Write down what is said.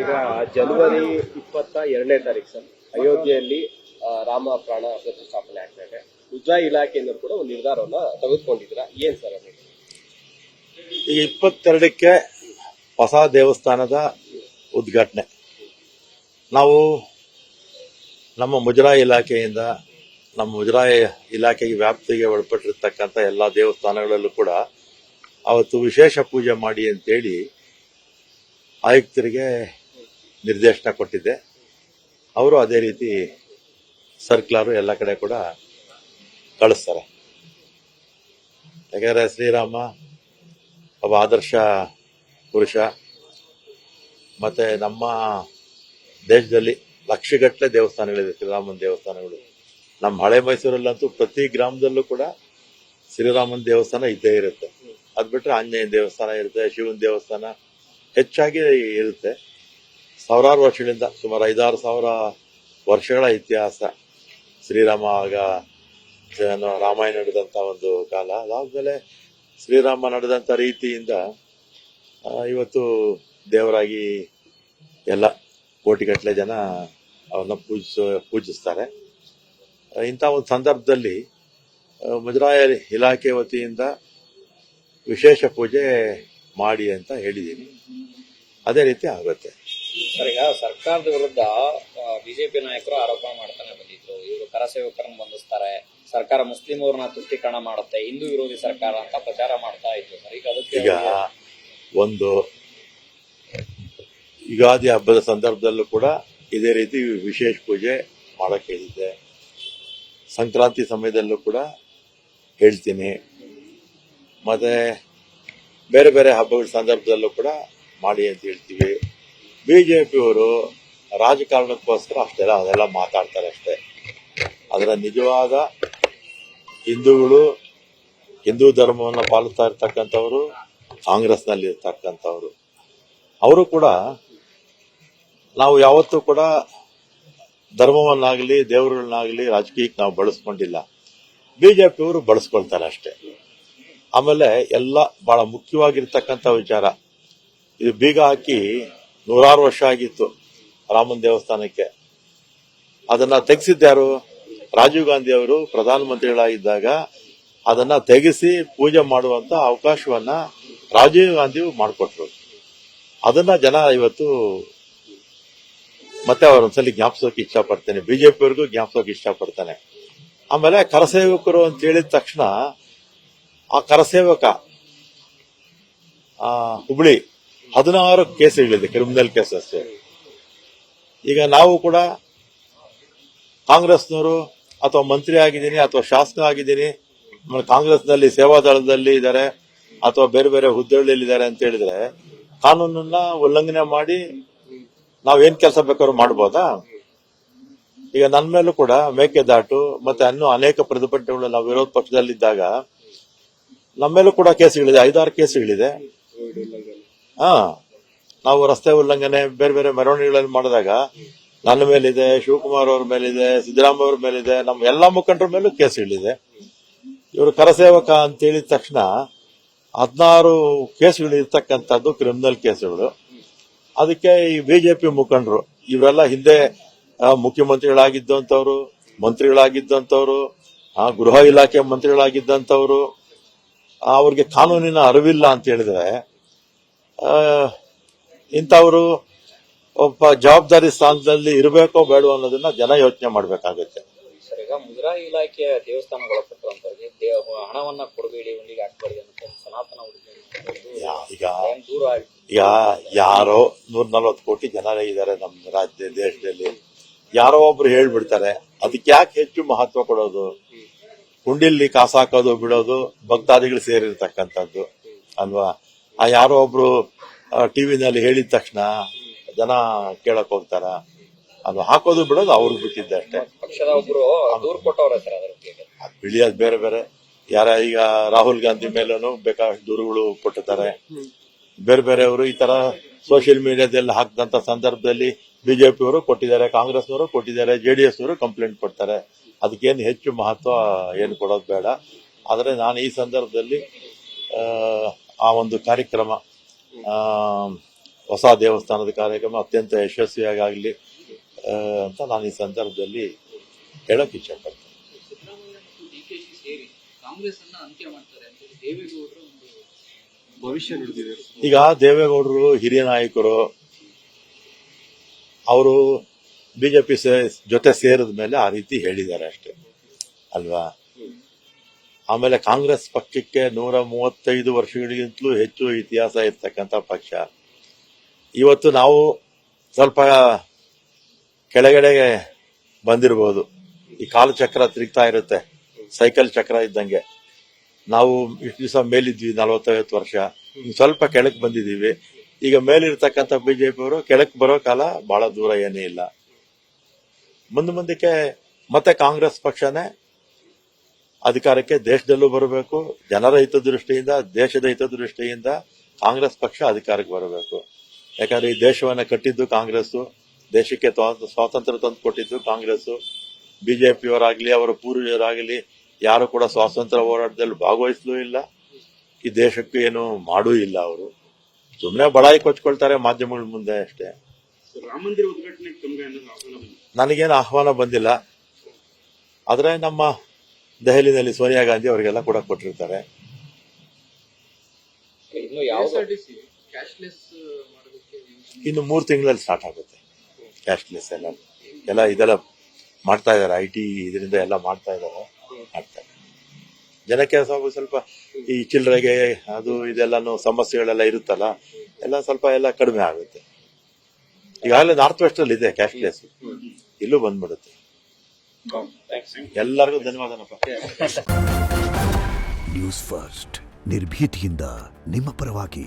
ಈಗ ಜನವರಿ 22ನೇ ತಾರೀಕು ಸರ್ ಅಯೋಧ್ಯೆಯಲ್ಲಿ ರಾಮ ಪ್ರಾಣ ಪ್ರತಿಷ್ಠಾಪನೆ ಆಗ್ತಾ ಇದೆ. ಮುಜರಾಯಿ ಇಲಾಖೆಯಿಂದ ಕೂಡ ಒಂದು ನಿರ್ಧಾರವನ್ನ ತೆಗೆದುಕೊಂಡಿದ್ದೀರಾ, ಏನ್ ಸರ್ ಅದು? ಈಗ 22ಕ್ಕೆ ಹೊಸ ದೇವಸ್ಥಾನದ ಉದ್ಘಾಟನೆ. ನಾವು ನಮ್ಮ ಮುಜರಾಯಿ ಇಲಾಖೆಯಿಂದ ನಮ್ಮ ಮುಜರಾಯಿ ಇಲಾಖೆಗೆ ವ್ಯಾಪ್ತಿಗೆ ಒಳಪಟ್ಟಿರ್ತಕ್ಕಂಥ ಎಲ್ಲಾ ದೇವಸ್ಥಾನಗಳಲ್ಲೂ ಕೂಡ ಅವತ್ತು ವಿಶೇಷ ಪೂಜೆ ಮಾಡಿ ಅಂತೇಳಿ ಆಯುಕ್ತರಿಗೆ ನಿರ್ದೇಶನ ಕೊಟ್ಟಿದ್ದೆ. ಅವರು ಅದೇ ರೀತಿ ಸರ್ಕ್ಯುಲರ್ ಎಲ್ಲ ಕಡೆ ಕೂಡ ಕಳಿಸ್ತಾರೆ. ಯಾಕಂದ್ರೆ ಶ್ರೀರಾಮ ಒಬ್ಬ ಆದರ್ಶ ಪುರುಷ. ಮತ್ತೆ ನಮ್ಮ ದೇಶದಲ್ಲಿ ಲಕ್ಷಗಟ್ಟಲೆ ದೇವಸ್ಥಾನಗಳಿದೆ, ಶ್ರೀರಾಮನ ದೇವಸ್ಥಾನಗಳು. ನಮ್ಮ ಹಳೆ ಮೈಸೂರಲ್ಲಂತೂ ಪ್ರತಿ ಗ್ರಾಮದಲ್ಲೂ ಕೂಡ ಶ್ರೀರಾಮನ ದೇವಸ್ಥಾನ ಇದ್ದೇ ಇರುತ್ತೆ. ಅದ್ ಬಿಟ್ರೆ ಆಂಜನೇಯ ದೇವಸ್ಥಾನ ಇರುತ್ತೆ, ಶಿವನ ದೇವಸ್ಥಾನ ಹೆಚ್ಚಾಗಿ ಇರುತ್ತೆ. ಸಾವಿರಾರು ವರ್ಷಗಳಿಂದ, ಸುಮಾರು 5-6 ಸಾವಿರ ವರ್ಷಗಳ ಇತಿಹಾಸ. ಶ್ರೀರಾಮ ಆಗ ರಾಮಾಯಣ ನಡೆದಂತ ಒಂದು ಕಾಲ. ಅದಾದ್ಮೇಲೆ ಶ್ರೀರಾಮ ನಡೆದಂತ ರೀತಿಯಿಂದ ಇವತ್ತು ದೇವರಾಗಿ ಎಲ್ಲ ಕೋಟಿಗಟ್ಟಲೆ ಜನ ಅವನ್ನ ಪೂಜಿಸ್ತಾರೆ. ಇಂಥ ಒಂದು ಸಂದರ್ಭದಲ್ಲಿ ಮುಜರಾಯಿ ಇಲಾಖೆ ವತಿಯಿಂದ ವಿಶೇಷ ಪೂಜೆ ಮಾಡಿ ಅಂತ ಹೇಳಿದ್ದೀನಿ. ಅದೇ ರೀತಿ ಆಗುತ್ತೆ. ಸರ್, ಈಗ ಸರ್ಕಾರದ ವಿರುದ್ಧ ಬಿಜೆಪಿ ನಾಯಕರು ಆರೋಪ ಮಾಡ್ತಾನೆ ಬಂದಿದ್ರು. ಇವರು ಕರಸೇವಕರನ್ನು ಬಂಧಿಸ್ತಾರೆ, ಸರ್ಕಾರ ಮುಸ್ಲಿಂ ಅವ್ರನ್ನ ತುಷ್ಟೀಕರಣ ಮಾಡುತ್ತೆ, ಹಿಂದೂ ವಿರೋಧಿ ಸರ್ಕಾರ ಅಂತ ಪ್ರಚಾರ ಮಾಡ್ತಾ ಇದ್ರು ಸರ್. ಈಗ ಅದಕ್ಕೆ ಒಂದು ಯುಗಾದಿ ಹಬ್ಬದ ಸಂದರ್ಭದಲ್ಲೂ ಕೂಡ ಇದೇ ರೀತಿ ವಿಶೇಷ ಪೂಜೆ ಮಾಡಕ್ಕೆ ಹೇಳಿದ್ದೆ. ಸಂಕ್ರಾಂತಿ ಸಮಯದಲ್ಲೂ ಕೂಡ ಹೇಳ್ತೀನಿ. ಮತ್ತೆ ಬೇರೆ ಬೇರೆ ಹಬ್ಬಗಳ ಸಂದರ್ಭದಲ್ಲೂ ಕೂಡ ಮಾಡಿ ಅಂತ ಹೇಳ್ತೀವಿ. ಬಿಜೆಪಿಯವರು ರಾಜಕಾರಣಕ್ಕೋಸ್ಕರ ಅದೆಲ್ಲ ಮಾತಾಡ್ತಾರೆ ಅಷ್ಟೇ. ಅದರ ನಿಜವಾದ ಹಿಂದೂಗಳು, ಹಿಂದೂ ಧರ್ಮವನ್ನು ಪಾಲಿಸ್ತಾ ಇರ್ತಕ್ಕಂಥವ್ರು, ಕಾಂಗ್ರೆಸ್ನಲ್ಲಿ ಇರ್ತಕ್ಕಂಥವ್ರು, ಅವರು ಕೂಡ ನಾವು ಯಾವತ್ತೂ ಕೂಡ ಧರ್ಮವನ್ನಾಗಲಿ ದೇವರುಗಳನ್ನಾಗಲಿ ರಾಜಕೀಯಕ್ಕೆ ನಾವು ಬಳಸ್ಕೊಂಡಿಲ್ಲ. ಬಿಜೆಪಿಯವರು ಬಳಸ್ಕೊಳ್ತಾರೆ ಅಷ್ಟೇ. ಆಮೇಲೆ ಎಲ್ಲ ಬಹಳ ಮುಖ್ಯವಾಗಿರ್ತಕ್ಕಂಥ ವಿಚಾರ, ಇದು ಬೀಗ ಹಾಕಿ 100 ವರ್ಷ ಆಗಿತ್ತು ರಾಮನ ದೇವಸ್ಥಾನಕ್ಕೆ. ಅದನ್ನ ತೆಗೆಸಿದ್ಯಾರು? ರಾಜೀವ್ ಗಾಂಧಿ ಅವರು ಪ್ರಧಾನಮಂತ್ರಿಗಳಾಗಿದ್ದಾಗ ಅದನ್ನ ತೆಗೆಸಿ ಪೂಜೆ ಮಾಡುವಂತ ಅವಕಾಶವನ್ನ ರಾಜೀವ್ ಗಾಂಧಿ ಮಾಡಿಕೊಟ್ರು. ಅದನ್ನ ಜನ ಇವತ್ತು ಮತ್ತೆ ಅವರೊಂದ್ಸಲಿ ಜ್ಞಾಪಿಸೋಕೆ ಇಷ್ಟಪಡ್ತೇನೆ, ಬಿಜೆಪಿಯವ್ರಿಗೂ ಜ್ಞಾಪಿಸೋಕೆ ಇಷ್ಟಪಡ್ತಾನೆ. ಆಮೇಲೆ ಕರಸೇವಕರು ಅಂತ ಹೇಳಿದ ತಕ್ಷಣ ಆ ಕರಸೇವಕ ಹುಬ್ಳಿ 16 ಕೇಸುಗಳಿದೆ, ಕ್ರಿಮಿನಲ್ ಕೇಸಸ್. ಈಗ ನಾವು ಕೂಡ ಕಾಂಗ್ರೆಸ್ನವರು ಅಥವಾ ಮಂತ್ರಿ ಆಗಿದ್ದೀನಿ ಅಥವಾ ಶಾಸಕ ಆಗಿದ್ದೀನಿ, ಕಾಂಗ್ರೆಸ್ನಲ್ಲಿ ಸೇವಾದಳದಲ್ಲಿ ಇದ್ದಾರೆ ಅಥವಾ ಬೇರೆ ಬೇರೆ ಹುದ್ದೆಗಳಲ್ಲಿ ಇದ್ದಾರೆ ಅಂತ ಹೇಳಿದ್ರೆ ಕಾನೂನನ್ನ ಉಲ್ಲಂಘನೆ ಮಾಡಿ ನಾವೇನ್ ಕೆಲಸ ಬೇಕಾದ್ರೂ ಮಾಡ್ಬೋದಾ? ಈಗ ನನ್ನ ಮೇಲೂ ಕೂಡ ಮೇಕೆದಾಟು ಮತ್ತೆ ಇನ್ನೂ ಅನೇಕ ಪ್ರತಿಭಟನೆಗಳು ನಾವು ವಿರೋಧ ಪಕ್ಷದಲ್ಲಿದ್ದಾಗ ನಮ್ಮ ಮೇಲೂ ಕೂಡ ಕೇಸುಗಳಿದೆ, 5-6 ಕೇಸುಗಳಿದೆ. ನಾವು ರಸ್ತೆ ಉಲ್ಲಂಘನೆ ಬೇರೆ ಬೇರೆ ಮೆರವಣಿಗೆಗಳನ್ನು ಮಾಡಿದಾಗ ನನ್ನ ಮೇಲಿದೆ, ಶಿವಕುಮಾರ್ ಅವ್ರ ಮೇಲಿದೆ, ಸಿದ್ದರಾಮಯ್ಯ ಅವ್ರ ಮೇಲಿದೆ, ನಮ್ಮ ಎಲ್ಲಾ ಮುಖಂಡರ ಮೇಲೂ ಕೇಸುಗಳಿದೆ. ಇವರು ಕರಸೇವಕ ಅಂತ ಹೇಳಿದ ತಕ್ಷಣ 16 ಕೇಸುಗಳು ಇರ್ತಕ್ಕಂಥದ್ದು ಕ್ರಿಮಿನಲ್ ಕೇಸುಗಳು. ಅದಕ್ಕೆ ಈ ಬಿಜೆಪಿ ಮುಖಂಡರು ಇವರೆಲ್ಲ ಹಿಂದೆ ಮುಖ್ಯಮಂತ್ರಿಗಳಾಗಿದ್ದಂಥವ್ರು, ಮಂತ್ರಿಗಳಾಗಿದ್ದಂಥವ್ರು, ಗೃಹ ಇಲಾಖೆ ಮಂತ್ರಿಗಳಾಗಿದ್ದಂಥವ್ರು, ಅವ್ರಿಗೆ ಕಾನೂನಿನ ಅರಿವಿಲ್ಲ ಅಂತ ಹೇಳಿದ್ರೆ ಇಂಥವರು ಒಬ್ಬ ಜವಾಬ್ದಾರಿ ಸ್ಥಾನದಲ್ಲಿ ಇರಬೇಕೋ ಬೇಡೋ ಅನ್ನೋದನ್ನ ಜನ ಯೋಚನೆ ಮಾಡಬೇಕಾಗುತ್ತೆ. ಸರ್, ಈಗ ಮುಜರಾಯಿ ಇಲಾಖೆಯ ದೇವಸ್ಥಾನಗಳು ಒಳಪಟ್ಟಂತವರಿಗೆ ಹಣವನ್ನ ಕೊಡಬೇಡಿ, ಉಂಡಿಗೆ ಹಾಕಬೇಡಿ ಅಂತ ಸನಾತನ ಈಗ ಯಾರೋ 140 ಕೋಟಿ ಜನ ಇದ್ದಾರೆ ನಮ್ಮ ರಾಜ್ಯ ದೇಶದಲ್ಲಿ. ಯಾರೋ ಒಬ್ರು ಹೇಳ್ಬಿಡ್ತಾರೆ, ಅದಕ್ಕೆ ಯಾಕೆ ಹೆಚ್ಚು ಮಹತ್ವ ಕೊಡೋದು? ಹುಂಡಿಲಿ ಕಾಸು ಹಾಕೋದು ಬಿಡೋದು ಭಕ್ತಾದಿಗಳು ಸೇರಿರ್ತಕ್ಕಂಥದ್ದು ಅಲ್ವಾ? ಯಾರೋ ಒಬ್ರು ಟಿವಿನಲ್ಲಿ ಹೇಳಿದ ತಕ್ಷಣ ಜನ ಕೇಳಕ್ ಹೋಗ್ತಾರ ಅಲ್ವಾ? ಹಾಕೋದು ಬಿಡೋದು ಅವ್ರಿಗೆ ಬಿಟ್ಟಿದ್ದೆ ಅಷ್ಟೇ. ಪಕ್ಷದ ಒಬ್ರು ದೂರು ಕೊಟ್ಟವ್ರೆ ಸರ್, ಬಿಳಿಯೋದು ಬೇರೆ ಬೇರೆ. ಈಗ ರಾಹುಲ್ ಗಾಂಧಿ ಮೇಲೂ ಬೇಕಾದಷ್ಟು ದೂರುಗಳು ಕೊಟ್ಟಿದ್ದಾರೆ. ಬೇರೆ ಬೇರೆಯವರು ಈ ತರ ಸೋಷಿಯಲ್ ಮೀಡಿಯಾದಲ್ಲಿ ಹಾಕಿದಂತ ಸಂದರ್ಭದಲ್ಲಿ ಬಿಜೆಪಿಯವರು ಕೊಟ್ಟಿದ್ದಾರೆ, ಕಾಂಗ್ರೆಸ್ನವರು ಕೊಟ್ಟಿದ್ದಾರೆ, ಜೆಡಿಎಸ್ನವರು ಕಂಪ್ಲೇಂಟ್ ಕೊಡ್ತಾರೆ. ಅದಕ್ಕೇನು ಹೆಚ್ಚು ಮಹತ್ವ ಏನು ಕೊಡೋದು ಬೇಡ. ಆದರೆ ನಾನು ಈ ಸಂದರ್ಭದಲ್ಲಿ ಆ ಒಂದು ಕಾರ್ಯಕ್ರಮ ಹೊಸ ದೇವಸ್ಥಾನದ ಕಾರ್ಯಕ್ರಮ ಅತ್ಯಂತ ಯಶಸ್ವಿಯಾಗಿ ಆಗಲಿ ಅಂತ ನಾನು ಈ ಸಂದರ್ಭದಲ್ಲಿ ಹೇಳಕ್ ಇಚ್ಛೆಪಡ್ತೇನೆ. ಸಿದ್ದರಾಮಯ್ಯ ಮತ್ತು ಡಿಕೆಶಿ ಸೇರಿ ಕಾಂಗ್ರೆಸ್ ಅನ್ನ ಅಂತ್ಯ ಮಾಡ್ತಾರೆ ಅಂತ ದೇವೇಗೌಡರು ಒಂದು ಭವಿಷ್ಯ ನುಡಿದಿದೆ. ಈಗ ದೇವೇಗೌಡರು ಹಿರಿಯ ನಾಯಕರು, ಅವರು ಬಿಜೆಪಿ ಜೊತೆ ಸೇರಿದ ಮೇಲೆ ಆ ರೀತಿ ಹೇಳಿದ್ದಾರೆ ಅಷ್ಟೇ ಅಲ್ವಾ. ಆಮೇಲೆ ಕಾಂಗ್ರೆಸ್ ಪಕ್ಷಕ್ಕೆ 135 ವರ್ಷಗಳಿಗಿಂತಲೂ ಹೆಚ್ಚು ಇತಿಹಾಸ ಇರ್ತಕ್ಕಂಥ ಪಕ್ಷ. ಇವತ್ತು ನಾವು ಸ್ವಲ್ಪ ಕೆಳಗಡೆಗೆ ಬಂದಿರಬಹುದು. ಈ ಕಾಲು ಚಕ್ರ ತಿರುಗ್ತಾ ಇರುತ್ತೆ, ಸೈಕಲ್ ಚಕ್ರ ಇದ್ದಂಗೆ. ನಾವು ಇಷ್ಟು ದಿವಸ ಮೇಲಿದ್ವಿ 40-50 ವರ್ಷ, ಸ್ವಲ್ಪ ಕೆಳಕ್ಕೆ ಬಂದಿದ್ದೀವಿ. ಈಗ ಮೇಲಿರ್ತಕ್ಕಂಥ ಬಿಜೆಪಿಯವರು ಕೆಳಕ್ಕೆ ಬರೋ ಕಾಲ ಬಹಳ ದೂರ ಏನೇ ಇಲ್ಲ. ಮುಂದಕ್ಕೆ ಮತ್ತೆ ಕಾಂಗ್ರೆಸ್ ಪಕ್ಷನೇ ಅಧಿಕಾರಕ್ಕೆ ದೇಶದಲ್ಲೂ ಬರಬೇಕು. ಜನರ ಹಿತದೃಷ್ಟಿಯಿಂದ, ದೇಶದ ಹಿತದೃಷ್ಟಿಯಿಂದ ಕಾಂಗ್ರೆಸ್ ಪಕ್ಷ ಅಧಿಕಾರಕ್ಕೆ ಬರಬೇಕು. ಯಾಕಂದ್ರೆ ಈ ದೇಶವನ್ನ ಕಟ್ಟಿದ್ದು ಕಾಂಗ್ರೆಸ್, ದೇಶಕ್ಕೆ ಸ್ವಾತಂತ್ರ್ಯ ತಂದು ಕೊಟ್ಟಿದ್ದು ಕಾಂಗ್ರೆಸ್. ಬಿಜೆಪಿಯವರಾಗ್ಲಿ ಅವರ ಪೂರ್ವಜರಾಗಲಿ ಯಾರು ಕೂಡ ಸ್ವಾತಂತ್ರ್ಯ ಹೋರಾಟದಲ್ಲಿ ಭಾಗವಹಿಸಲೂ ಇಲ್ಲ, ಈ ದೇಶಕ್ಕೆ ಏನು ಮಾಡೂ ಇಲ್ಲ. ಅವರು ಸುಮ್ಮನೆ ಬಡಾಯಿ ಕೊಚ್ಕೊಳ್ತಾರೆ ಮಾಧ್ಯಮಗಳ ಮುಂದೆ ಅಷ್ಟೇ. ರಾಮ ಮಂದಿರ ಉದ್ಘಾಟನೆಗೆ ತಮಗೆ ನನಗೇನು ಆಹ್ವಾನ ಬಂದಿಲ್ಲ, ಆದ್ರೆ ನಮ್ಮ ದೆಹಲಿನಲ್ಲಿ ಸೋನಿಯಾ ಗಾಂಧಿ ಅವರಿಗೆಲ್ಲ ಕೂಡ ಕೊಟ್ಟಿರ್ತಾರೆ. ಇನ್ನು ಯಾವ್ದು KSRTC ಕ್ಯಾಶ್ಲೆಸ್ ಮಾಡೋದಕ್ಕೆ ಇನ್ನು 3 ತಿಂಗಳಲ್ಲಿ ಸ್ಟಾರ್ಟ್ ಆಗುತ್ತೆ ಕ್ಯಾಶ್ಲೆಸ್ ಎಲ್ಲ ಇದೆಲ್ಲ ಮಾಡ್ತಾ ಇದ್ದಾರೆ. IT ಇದರಿಂದ ಎಲ್ಲ ಮಾಡ್ತಾ ಇದ್ದಾರೆ. ಜನಕ್ಕೆ ಸ್ವಲ್ಪ ಈ ಚಿಲ್ಲರೆಗೆ ಅದು ಇದೆಲ್ಲಾನು ಸಮಸ್ಯೆಗಳೆಲ್ಲ ಇರುತ್ತಲ್ಲ, ಎಲ್ಲ ಸ್ವಲ್ಪ ಎಲ್ಲ ಕಡಿಮೆ ಆಗುತ್ತೆ. ಈಗಾಗಲೇ ನಾರ್ತ್ ವೆಸ್ಟ್ ಅಲ್ಲಿ ಇದೆ ಕ್ಯಾಶ್ಲೆಸ್, ಇಲ್ಲೂ ಬಂದ್ಬಿಡುತ್ತೆ. ಎಲ್ಲರಿಗೂ ಧನ್ಯವಾದನಪ್ಪ. ನ್ಯೂಸ್ ಫಸ್ಟ್ ನಿರ್ಭೀತಿಯಿಂದ ನಿಮ್ಮ ಪರವಾಗಿ.